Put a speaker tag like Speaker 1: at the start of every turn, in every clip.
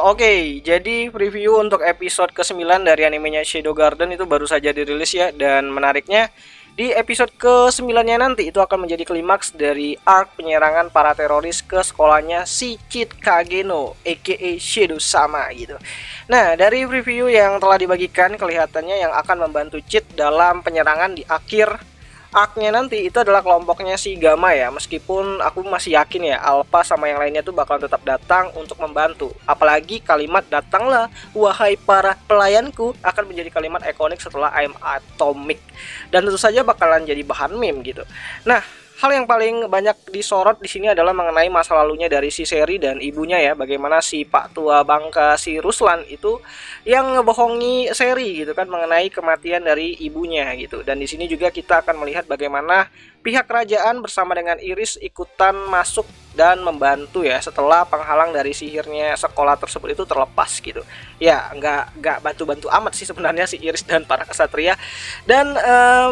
Speaker 1: Oke. Jadi preview untuk episode ke-9 dari animenya Shadow Garden itu baru saja dirilis ya, dan menariknya di episode ke-9-nya nanti itu akan menjadi klimaks dari arc penyerangan para teroris ke sekolahnya si Chit Kageno aka Shadow Sama gitu. Nah, dari preview yang telah dibagikan kelihatannya yang akan membantu Chit dalam penyerangan di akhir arc-nya nanti itu adalah kelompoknya si Gamma ya. Meskipun aku masih yakin ya Alpha sama yang lainnya tuh bakalan tetap datang untuk membantu. Apalagi kalimat "datanglah wahai para pelayanku" akan menjadi kalimat ikonik setelah I'm Atomic. Dan tentu saja bakalan jadi bahan meme gitu. Nah, hal yang paling banyak disorot di sini adalah mengenai masa lalunya dari si Seri dan ibunya ya. Bagaimana si Pak Tua Bangka si Ruslan itu yang ngebohongi Seri gitu kan mengenai kematian dari ibunya gitu. Dan di sini juga kita akan melihat bagaimana pihak kerajaan bersama dengan Iris ikutan masuk dan membantu ya setelah penghalang dari sihirnya sekolah tersebut itu terlepas gitu. Ya nggak bantu-bantu amat sih sebenarnya si Iris dan para kesatria. Dan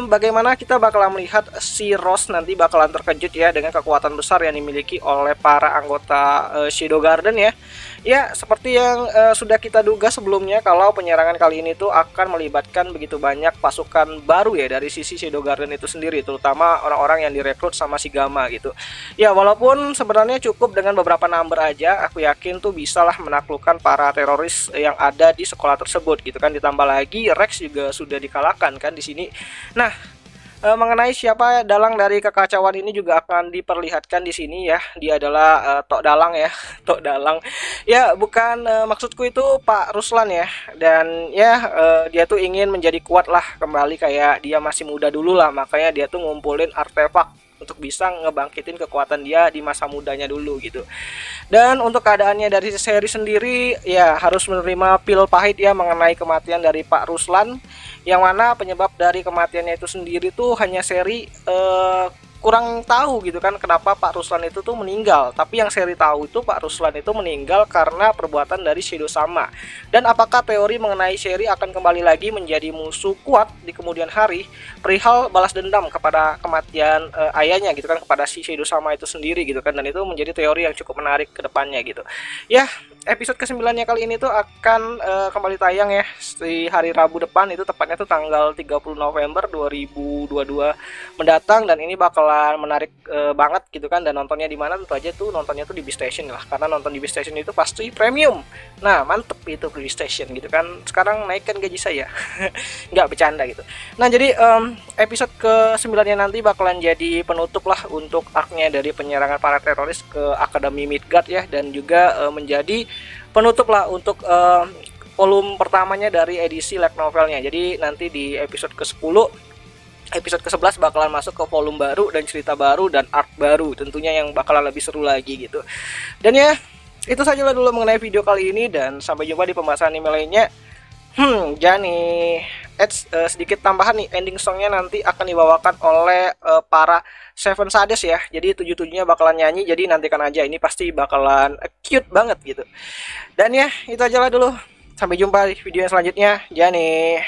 Speaker 1: bagaimana kita bakalan melihat si Rose nanti bakalan terkejut ya dengan kekuatan besar yang dimiliki oleh para anggota Shadow Garden ya. Ya, seperti yang sudah kita duga sebelumnya kalau penyerangan kali ini tuh akan melibatkan begitu banyak pasukan baru ya dari sisi Shadow Garden itu sendiri, terutama orang-orang yang direkrut sama si Gamma gitu. Ya, walaupun sebenarnya cukup dengan beberapa number aja, aku yakin tuh bisalah menaklukkan para teroris yang ada di sekolah tersebut gitu kan. Ditambah lagi Rex juga sudah dikalahkan kan di sini. Nah, mengenai siapa dalang dari kekacauan ini juga akan diperlihatkan di sini ya. Dia adalah Tok Dalang ya, Tok Dalang. Ya, bukan maksudku itu Pak Ruslan ya. Dan ya dia tuh ingin menjadi kuat lah kembali kayak dia masih muda dulu lah. Makanya dia tuh ngumpulin artefak untuk bisa ngebangkitin kekuatan dia di masa mudanya dulu gitu. Dan untuk keadaannya dari seri sendiri ya harus menerima pil pahit ya mengenai kematian dari Pak Ruslan, yang mana penyebab dari kematiannya itu sendiri tuh hanya seri kurang tahu gitu kan kenapa Pak Ruslan itu tuh meninggal. Tapi yang seri tahu itu Pak Ruslan itu meninggal karena perbuatan dari Shadow Sama. Dan apakah teori mengenai Sherry akan kembali lagi menjadi musuh kuat di kemudian hari perihal balas dendam kepada kematian ayahnya gitu kan, kepada si Shadow Sama itu sendiri gitu kan. Dan itu menjadi teori yang cukup menarik ke depannya gitu. Ya, episode ke-9-nya kali ini tuh akan kembali tayang ya di hari Rabu depan, itu tepatnya tuh tanggal 30 November 2022 mendatang. Dan ini bakalan menarik banget gitu kan. Dan nontonnya di mana? Tentu aja tuh nontonnya tuh di B-Station lah, karena nonton di B-Station itu pasti premium. Nah, mantep itu B-Station gitu kan. Sekarang naikkan gaji saya. Nggak bercanda gitu. Nah, jadi episode ke-9-nya nanti bakalan jadi penutup lah untuk arc-nya dari penyerangan para teroris ke Akademi Midgard ya, dan juga menjadi penutup lah untuk volume pertamanya dari edisi light novelnya. Jadi nanti di episode ke-10, episode ke-11 bakalan masuk ke volume baru dan cerita baru dan art baru tentunya yang bakalan lebih seru lagi gitu. Dan ya, itu sajalah dulu mengenai video kali ini, dan sampai jumpa di pembahasan anime lainnya. Jani sedikit tambahan nih, ending songnya nanti akan dibawakan oleh para Seven Sades ya. Jadi tujuh-tujuhnya bakalan nyanyi, jadi nantikan aja, ini pasti bakalan cute banget gitu. Dan ya, itu aja lah dulu. Sampai jumpa di video yang selanjutnya. Jani.